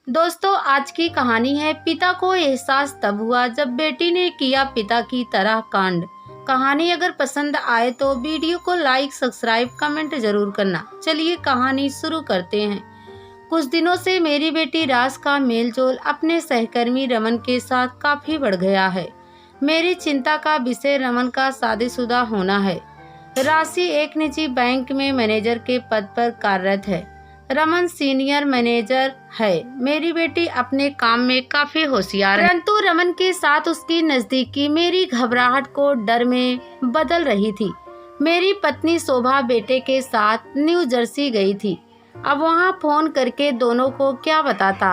दोस्तों, आज की कहानी है पिता को एहसास तब हुआ जब बेटी ने किया पिता की तरह कांड। कहानी अगर पसंद आए तो वीडियो को लाइक, सब्सक्राइब, कमेंट जरूर करना। चलिए कहानी शुरू करते हैं। कुछ दिनों से मेरी बेटी राज का मेलजोल अपने सहकर्मी रमन के साथ काफी बढ़ गया है। मेरी चिंता का विषय रमन का शादीशुदा होना है। राशि एक निजी बैंक में मैनेजर के पद पर कार्यरत है। रमन सीनियर मैनेजर है। मेरी बेटी अपने काम में काफी होशियार है, परंतु रमन के साथ उसकी नजदीकी मेरी घबराहट को डर में बदल रही थी। मेरी पत्नी शोभा बेटे के साथ न्यू जर्सी गई थी। अब वहां फोन करके दोनों को क्या बताता।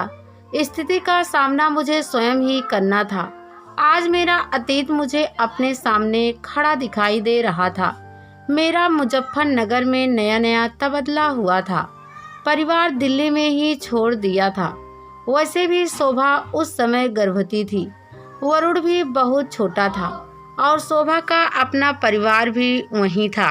स्थिति का सामना मुझे स्वयं ही करना था। आज मेरा अतीत मुझे अपने सामने खड़ा दिखाई दे रहा था। मेरा मुजफ्फरनगर में नया नया तबादला हुआ था। परिवार दिल्ली में ही छोड़ दिया था। वैसे भी शोभा उस समय गर्भवती थी। वरुण भी बहुत छोटा था और शोभा का अपना परिवार भी वहीं था।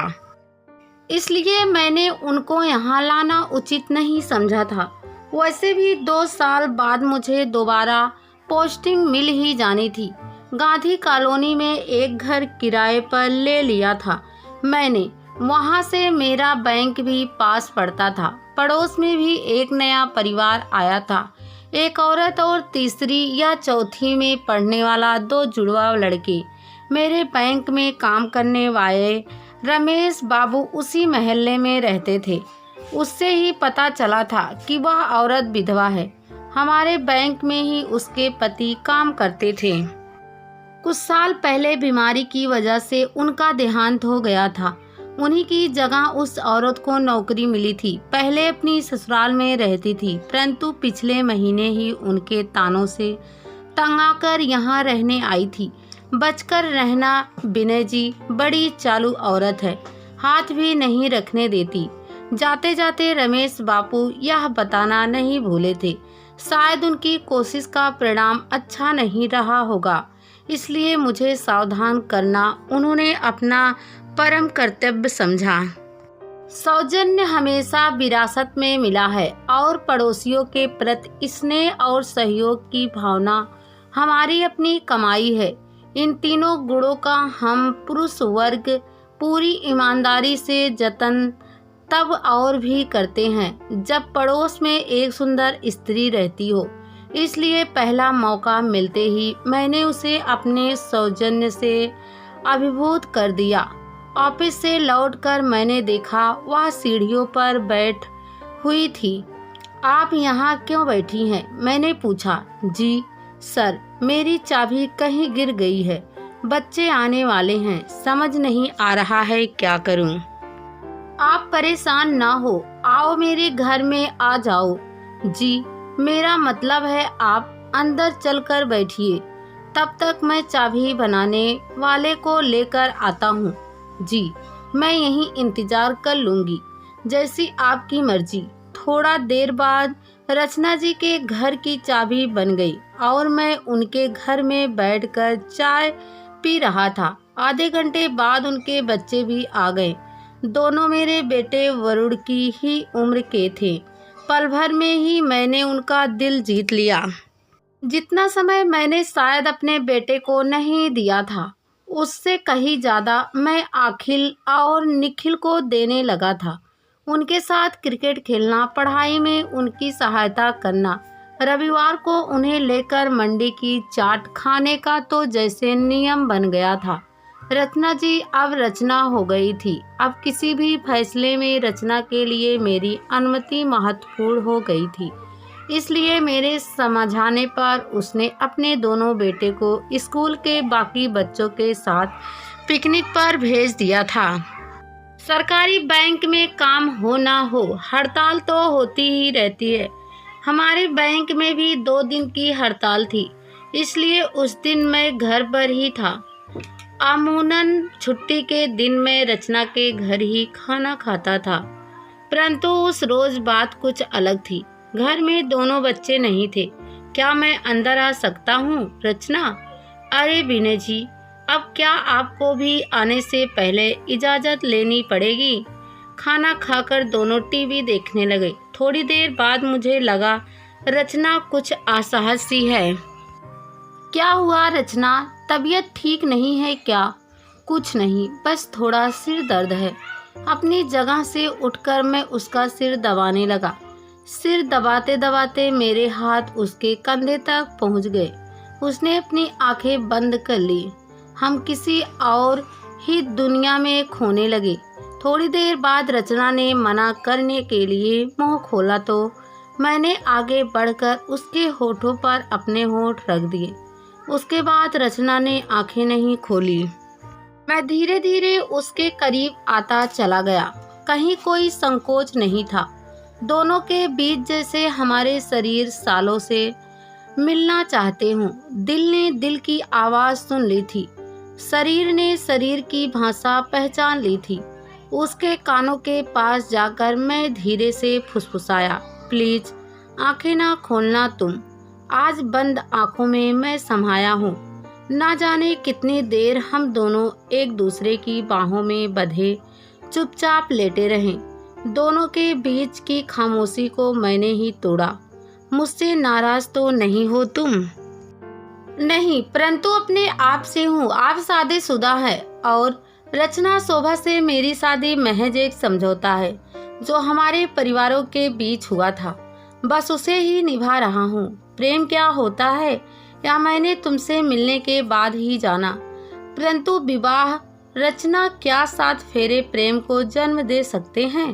इसलिए मैंने उनको यहाँ लाना उचित नहीं समझा था। वैसे भी 2 साल बाद मुझे दोबारा पोस्टिंग मिल ही जानी थी। गांधी कॉलोनी में एक घर किराए पर ले लिया था मैंने। वहाँ से मेरा बैंक भी पास पड़ता था। पड़ोस में भी एक नया परिवार आया था। एक औरत और तीसरी या चौथी में पढ़ने वाला 2 जुड़वा लड़के। मेरे बैंक में काम करने वाले रमेश बाबू उसी मोहल्ले में रहते थे। उससे ही पता चला था कि वह औरत विधवा है। हमारे बैंक में ही उसके पति काम करते थे। कुछ साल पहले बीमारी की वजह से उनका देहांत हो गया था। उन्हीं की जगह उस औरत को नौकरी मिली थी। पहले अपनी ससुराल में रहती थी, परंतु पिछले महीने ही उनके तानों से तंग आकर यहाँ रहने आई थी। बचकर रहना। विनय जी बड़ी चालू औरत है, हाथ भी नहीं रखने देती। जाते जाते रमेश बापू यह बताना नहीं भूले थे, शायद उनकी कोशिश का परिणाम अच्छा नहीं रहा होगा, इसलिए मुझे सावधान करना उन्होंने अपना परम कर्तव्य समझा। सौजन्य हमेशा विरासत में मिला है और पड़ोसियों के प्रति स्नेह और सहयोग की भावना हमारी अपनी कमाई है। इन तीनों गुणों का हम पुरुष वर्ग पूरी ईमानदारी से जतन तब और भी करते हैं जब पड़ोस में एक सुंदर स्त्री रहती हो। इसलिए पहला मौका मिलते ही मैंने उसे अपने सौजन्य से अभिभूत कर दिया। ऑफिस से लौटकर मैंने देखा वह सीढ़ियों पर बैठ हुई थी। आप यहाँ क्यों बैठी हैं? मैंने पूछा। जी सर, मेरी चाबी कहीं गिर गई है। बच्चे आने वाले हैं, समझ नहीं आ रहा है क्या करूं। आप परेशान ना हो, आओ मेरे घर में आ जाओ। जी, मेरा मतलब है आप अंदर चलकर बैठिए, तब तक मैं चाबी बनाने वाले को लेकर आता हूँ। जी, मैं यहीं इंतजार कर लूंगी, जैसी आपकी मर्जी। थोड़ा देर बाद रचना जी के घर की चाबी बन गई और मैं उनके घर में बैठकर चाय पी रहा था। आधे घंटे बाद उनके बच्चे भी आ गए। दोनों मेरे बेटे वरुण की ही उम्र के थे। पल भर में ही मैंने उनका दिल जीत लिया। जितना समय मैंने शायद अपने बेटे को नहीं दिया था, उससे कहीं ज़्यादा मैं अखिल और निखिल को देने लगा था। उनके साथ क्रिकेट खेलना, पढ़ाई में उनकी सहायता करना, रविवार को उन्हें लेकर मंडी की चाट खाने का तो जैसे नियम बन गया था। रचना जी अब रचना हो गई थी। अब किसी भी फैसले में रचना के लिए मेरी अनुमति महत्वपूर्ण हो गई थी। इसलिए मेरे समझाने पर उसने अपने दोनों बेटे को स्कूल के बाकी बच्चों के साथ पिकनिक पर भेज दिया था। सरकारी बैंक में काम हो ना हो, हड़ताल तो होती ही रहती है। हमारे बैंक में भी 2 दिन की हड़ताल थी, इसलिए उस दिन मैं घर पर ही था। अमूमन छुट्टी के दिन मैं रचना के घर ही खाना खाता था, परंतु उस रोज बात कुछ अलग थी। घर में दोनों बच्चे नहीं थे। क्या मैं अंदर आ सकता हूँ रचना? अरे विनय जी, अब क्या आपको भी आने से पहले इजाज़त लेनी पड़ेगी? खाना खाकर दोनों टीवी देखने लगे। थोड़ी देर बाद मुझे लगा रचना कुछ असहज सी है। क्या हुआ रचना, तबीयत ठीक नहीं है क्या? कुछ नहीं, बस थोड़ा सिर दर्द है। अपनी जगह से उठकर मैं उसका सिर दबाने लगा। सिर दबाते दबाते मेरे हाथ उसके कंधे तक पहुंच गए। उसने अपनी आंखें बंद कर ली। हम किसी और ही दुनिया में खोने लगे। थोड़ी देर बाद रचना ने मना करने के लिए मुंह खोला तो मैंने आगे बढ़कर उसके होठों पर अपने होठ रख दिए। उसके बाद रचना ने आंखें नहीं खोली। मैं धीरे धीरे उसके करीब आता चला गया। कहीं कोई संकोच नहीं था। दोनों के बीच जैसे हमारे शरीर सालों से मिलना चाहते हों। दिल ने दिल की आवाज़ सुन ली थी। शरीर ने शरीर की भाषा पहचान ली थी। उसके कानों के पास जाकर मैं धीरे से फुसफुसाया, प्लीज आंखें ना खोलना तुम। आज बंद आंखों में मैं समाया हूँ। ना जाने कितनी देर हम दोनों एक दूसरे की बाहों में बंधे चुपचाप लेटे रहे। दोनों के बीच की खामोशी को मैंने ही तोड़ा। मुझसे नाराज तो नहीं हो तुम? नहीं, परंतु अपने आप से हूँ। आप शादीशुदा है और रचना शोभा से मेरी शादी महज एक समझौता है जो हमारे परिवारों के बीच हुआ था। बस उसे ही निभा रहा हूँ। प्रेम क्या होता है या मैंने तुमसे मिलने के बाद ही जाना। परंतु विवाह, रचना, क्या 7 फेरे प्रेम को जन्म दे सकते हैं?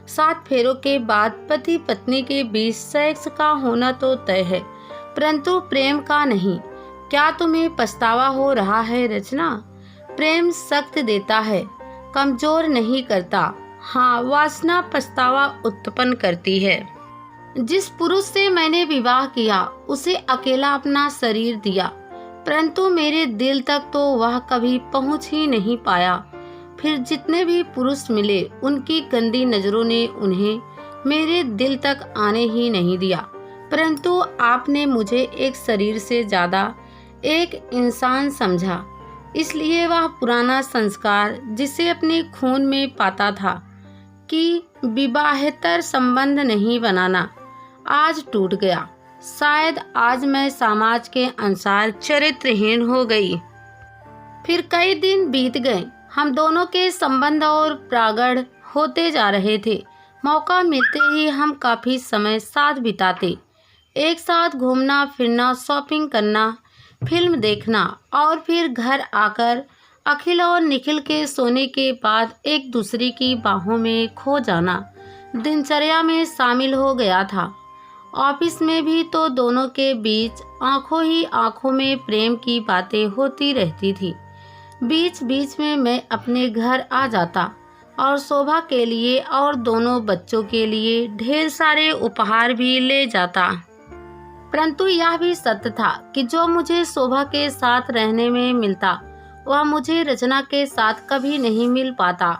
7 फेरों के बाद पति पत्नी के बीच सेक्स का होना तो तय है, परंतु प्रेम का नहीं। क्या तुम्हें पछतावा हो रहा है रचना? प्रेम शक्ति देता है, कमजोर नहीं करता। हाँ, वासना पछतावा उत्पन्न करती है। जिस पुरुष से मैंने विवाह किया उसे अकेला अपना शरीर दिया, परंतु मेरे दिल तक तो वह कभी पहुंच ही नहीं पाया। फिर जितने भी पुरुष मिले उनकी गंदी नजरों ने उन्हें मेरे दिल तक आने ही नहीं दिया। परंतु आपने मुझे एक शरीर से ज्यादा एक इंसान समझा। इसलिए वह पुराना संस्कार जिसे अपने खून में पाता था कि विवाहेतर संबंध नहीं बनाना, आज टूट गया। शायद आज मैं समाज के अनुसार चरित्रहीन हो गई। फिर कई दिन बीत गए। हम दोनों के संबंध और प्रगाढ़ होते जा रहे थे। मौका मिलते ही हम काफी समय साथ बिताते। एक साथ घूमना फिरना, शॉपिंग करना, फिल्म देखना और फिर घर आकर अखिल और निखिल के सोने के बाद एक दूसरे की बाहों में खो जाना दिनचर्या में शामिल हो गया था। ऑफिस में भी तो दोनों के बीच आंखों ही आंखों में प्रेम की बातें होती रहती थी। बीच बीच में मैं अपने घर आ जाता और शोभा के लिए और दोनों बच्चों के लिए ढेर सारे उपहार भी ले जाता। परंतु यह भी सत्य था कि जो मुझे शोभा के साथ रहने में मिलता वह मुझे रचना के साथ कभी नहीं मिल पाता,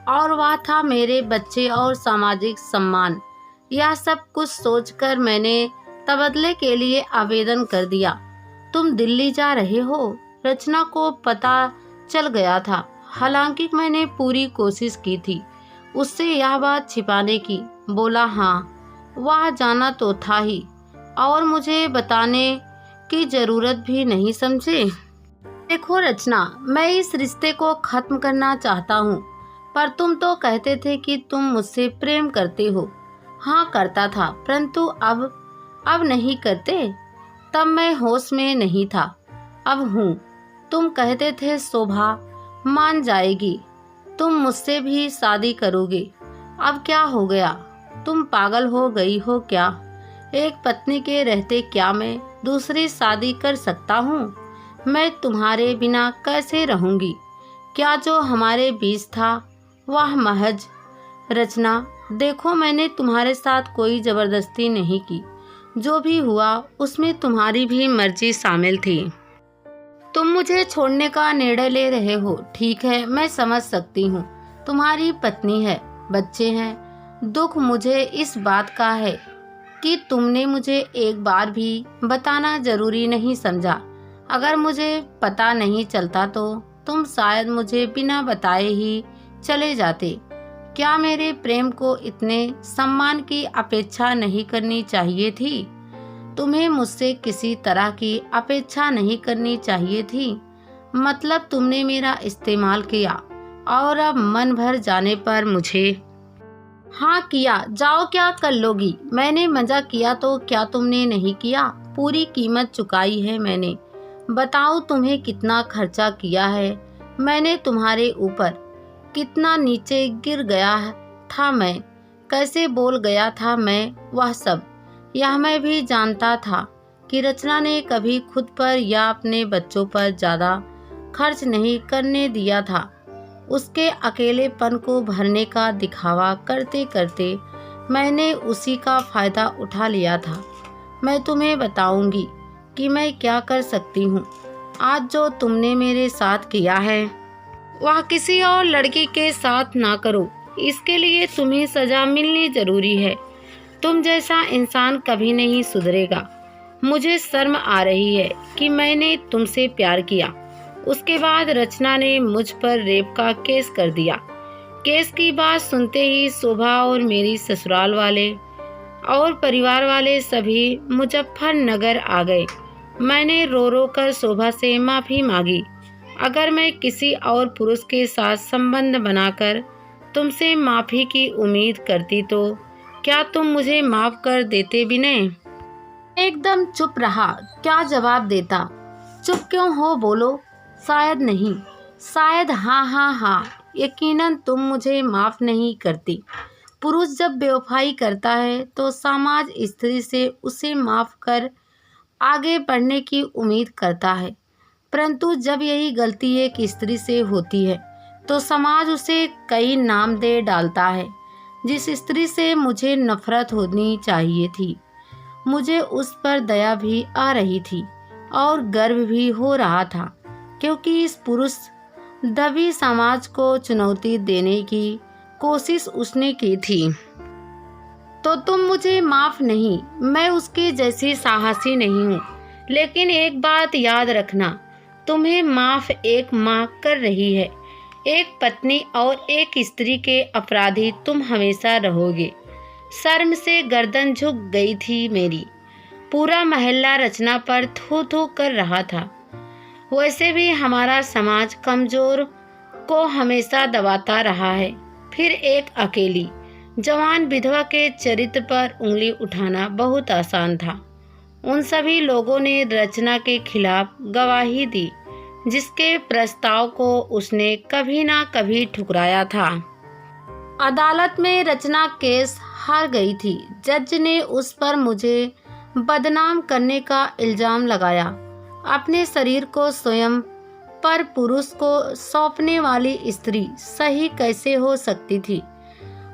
और वह था मेरे बच्चे और सामाजिक सम्मान। यह सब कुछ सोचकर मैंने तबादले के लिए आवेदन कर दिया। तुम दिल्ली जा रहे हो? रचना को पता चल गया था। हालांकि मैंने पूरी कोशिश की थी उससे यह बात छिपाने की। बोला हाँ, वह जाना तो था ही और मुझे बताने की जरूरत भी नहीं समझे। देखो रचना, मैं इस रिश्ते को खत्म करना चाहता हूँ, पर तुम तो कहते थे कि तुम मुझसे प्रेम करते हो। हाँ करता था, परंतु अब नहीं करते। तब मैं होश में नहीं था, अब हूँ। तुम कहते थे शोभा मान जाएगी, तुम मुझसे भी शादी करोगे। अब क्या हो गया? तुम पागल हो गई हो क्या? एक पत्नी के रहते क्या मैं दूसरी शादी कर सकता हूँ? मैं तुम्हारे बिना कैसे रहूँगी? क्या जो हमारे बीच था वह महज। रचना, देखो मैंने तुम्हारे साथ कोई जबरदस्ती नहीं की। जो भी हुआ उसमें तुम्हारी भी मर्जी शामिल थी। तुम मुझे छोड़ने का निर्णय ले रहे हो, ठीक है, मैं समझ सकती हूँ। तुम्हारी पत्नी है, बच्चे हैं। दुख मुझे इस बात का है कि तुमने मुझे एक बार भी बताना जरूरी नहीं समझा। अगर मुझे पता नहीं चलता तो तुम शायद मुझे बिना बताए ही चले जाते। क्या मेरे प्रेम को इतने सम्मान की अपेक्षा नहीं करनी चाहिए थी? तुम्हें मुझसे किसी तरह की अपेक्षा नहीं करनी चाहिए थी। मतलब तुमने मेरा इस्तेमाल किया और अब मन भर जाने पर मुझे हाँ किया। जाओ, क्या कर लोगी? मैंने मजा किया तो क्या तुमने नहीं किया? पूरी कीमत चुकाई है मैंने। बताओ तुम्हें कितना खर्चा किया है मैंने तुम्हारे ऊपर। कितना नीचे गिर गया था मैं, कैसे बोल गया था मैं, वह सब। यह मैं भी जानता था कि रचना ने कभी खुद पर या अपने बच्चों पर ज़्यादा खर्च नहीं करने दिया था। उसके अकेलेपन को भरने का दिखावा करते करते मैंने उसी का फ़ायदा उठा लिया था। मैं तुम्हें बताऊंगी कि मैं क्या कर सकती हूँ। आज जो तुमने मेरे साथ किया है वह किसी और लड़की के साथ ना करो। इसके लिए तुम्हें सज़ा मिलनी ज़रूरी है। तुम जैसा इंसान कभी नहीं सुधरेगा। मुझे शर्म आ रही है कि मैंने तुमसे प्यार किया। उसके बाद रचना ने मुझ पर रेप का केस कर दिया। केस की बात सुनते ही शोभा और मेरी ससुराल वाले और परिवार वाले सभी मुजफ्फरनगर आ गए। मैंने रो रो कर शोभा से माफ़ी मांगी। अगर मैं किसी और पुरुष के साथ संबंध बनाकर तुमसे माफ़ी की उम्मीद करती तो क्या तुम मुझे माफ़ कर देते विनय? एकदम चुप रहा। क्या जवाब देता? चुप क्यों हो, बोलो। शायद नहीं, शायद हाँ हाँ हाँ। यकीनन तुम मुझे माफ़ नहीं करती। पुरुष जब बेवफाई करता है तो समाज स्त्री से उसे माफ़ कर आगे बढ़ने की उम्मीद करता है, परंतु जब यही गलती एक स्त्री से होती है तो समाज उसे कई नाम दे डालता है। जिस स्त्री से मुझे नफरत होनी चाहिए थी, मुझे उस पर दया भी आ रही थी और गर्व भी हो रहा था, क्योंकि इस पुरुष दबी समाज को चुनौती देने की कोशिश उसने की थी। तो तुम मुझे माफ़ नहीं, मैं उसके जैसी साहसी नहीं हूँ। लेकिन एक बात याद रखना, तुम्हें माफ़ एक माँ कर रही है। एक पत्नी और एक स्त्री के अपराधी तुम हमेशा रहोगे। शर्म से गर्दन झुक गई थी मेरी। पूरा मोहल्ला रचना पर थू थू कर रहा था। वैसे भी हमारा समाज कमज़ोर को हमेशा दबाता रहा है। फिर एक अकेली जवान विधवा के चरित्र पर उंगली उठाना बहुत आसान था। उन सभी लोगों ने रचना के खिलाफ गवाही दी, जिसके प्रस्ताव को उसने कभी ना कभी ठुकराया था। अदालत में रचना केस हार गई थी। जज ने उस पर मुझे बदनाम करने का इल्ज़ाम लगाया। अपने शरीर को स्वयं पर पुरुष को सौंपने वाली स्त्री सही कैसे हो सकती थी,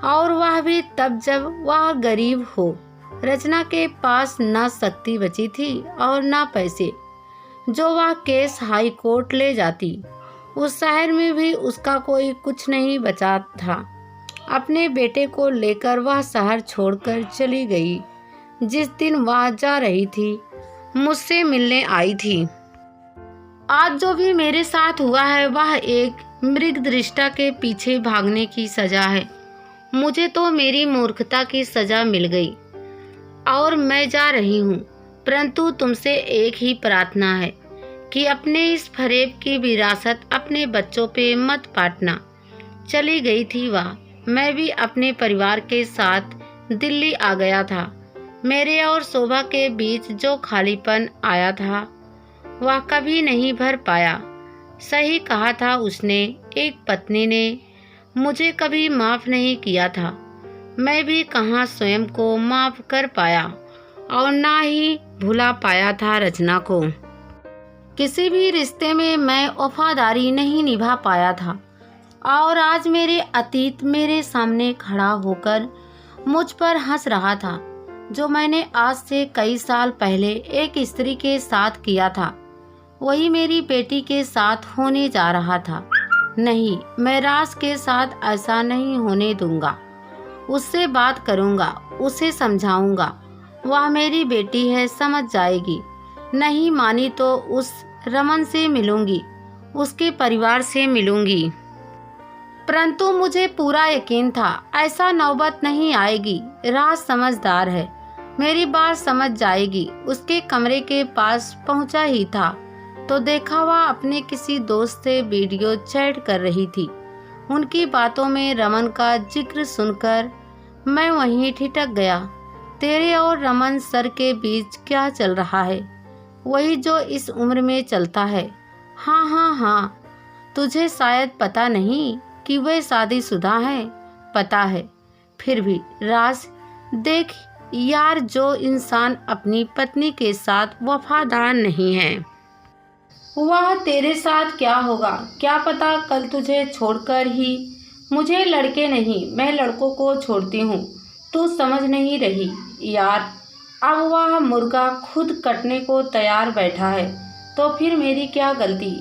और वह भी तब जब वह गरीब हो। रचना के पास ना शक्ति बची थी और ना पैसे। जो वह केस हाई कोर्ट ले जाती, उस शहर में भी उसका कोई कुछ नहीं बचा था। अपने बेटे को लेकर वह शहर छोड़कर चली गई। जिस दिन वह जा रही थी, मुझसे मिलने आई थी। आज जो भी मेरे साथ हुआ है वह एक मृगदृष्टा के पीछे भागने की सजा है। मुझे तो मेरी मूर्खता की सजा मिल गई और मैं जा रही हूँ, परंतु तुमसे एक ही प्रार्थना है कि अपने इस फरेब की विरासत अपने बच्चों पे मत बांटना। चली गई थी वह, मैं भी अपने परिवार के साथ दिल्ली आ गया था। मेरे और शोभा के बीच जो खालीपन आया था वह कभी नहीं भर पाया। सही कहा था उसने, एक पत्नी ने मुझे कभी माफ़ नहीं किया था। मैं भी कहाँ स्वयं को माफ़ कर पाया और ना ही भुला पाया था रचना को। किसी भी रिश्ते में मैं वफादारी नहीं निभा पाया था और आज मेरे अतीत मेरे सामने खड़ा होकर मुझ पर हंस रहा था। जो मैंने आज से कई साल पहले एक स्त्री के साथ किया था, वही मेरी बेटी के साथ होने जा रहा था। नहीं, मैं राज के साथ ऐसा नहीं होने दूंगा। उससे बात करूंगा, उसे समझाऊंगा। वह मेरी बेटी है, समझ जाएगी। नहीं मानी तो उस रमन से मिलूंगी, उसके परिवार से मिलूंगी। परंतु मुझे पूरा यकीन था ऐसा नौबत नहीं आएगी। राज समझदार है मेरी बात समझ जाएगी। उसके कमरे के पास पहुंचा ही था तो देखा वह अपने किसी दोस्त से वीडियो चैट कर रही थी। उनकी बातों में रमन का जिक्र सुनकर मैं वहीं ठिठक गया। तेरे और रमन सर के बीच क्या चल रहा है? वही जो इस उम्र में चलता है। हाँ हाँ हाँ, तुझे शायद पता नहीं कि वे शादीशुदा हैं। पता है, फिर भी राज, देख यार, जो इंसान अपनी पत्नी के साथ वफादार नहीं है वह तेरे साथ क्या होगा क्या पता कल तुझे छोड़कर ही। मुझे लड़के नहीं, मैं लड़कों को छोड़ती हूँ। तू समझ नहीं रही यार। अब वह मुर्गा खुद कटने को तैयार बैठा है तो फिर मेरी क्या गलती?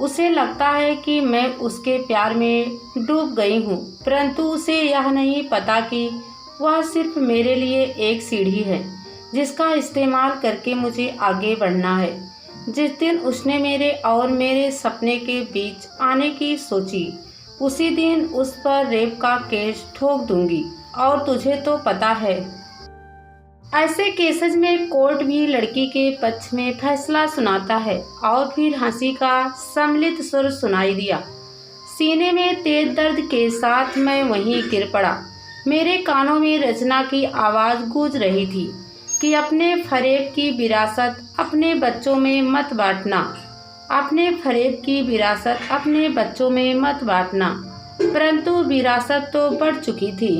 उसे लगता है कि मैं उसके प्यार में डूब गई हूँ, परंतु उसे यह नहीं पता कि वह सिर्फ मेरे लिए एक सीढ़ी है जिसका इस्तेमाल करके मुझे आगे बढ़ना है। जिस दिन उसने मेरे और मेरे सपने के बीच आने की सोची, उसी दिन उस पर रेप का केस ठोक दूंगी। और तुझे तो पता है, ऐसे केसेस में कोर्ट भी लड़की के पक्ष में फैसला सुनाता है। और फिर हंसी का सम्मिलित सुर सुनाई दिया। सीने में तेज दर्द के साथ मैं वहीं गिर पड़ा। मेरे कानों में रचना की आवाज़ गूंज रही थी कि अपने फरेब की विरासत अपने बच्चों में मत बांटना। अपने फरेब की विरासत अपने बच्चों में मत बांटना। परंतु विरासत तो बढ़ चुकी थी।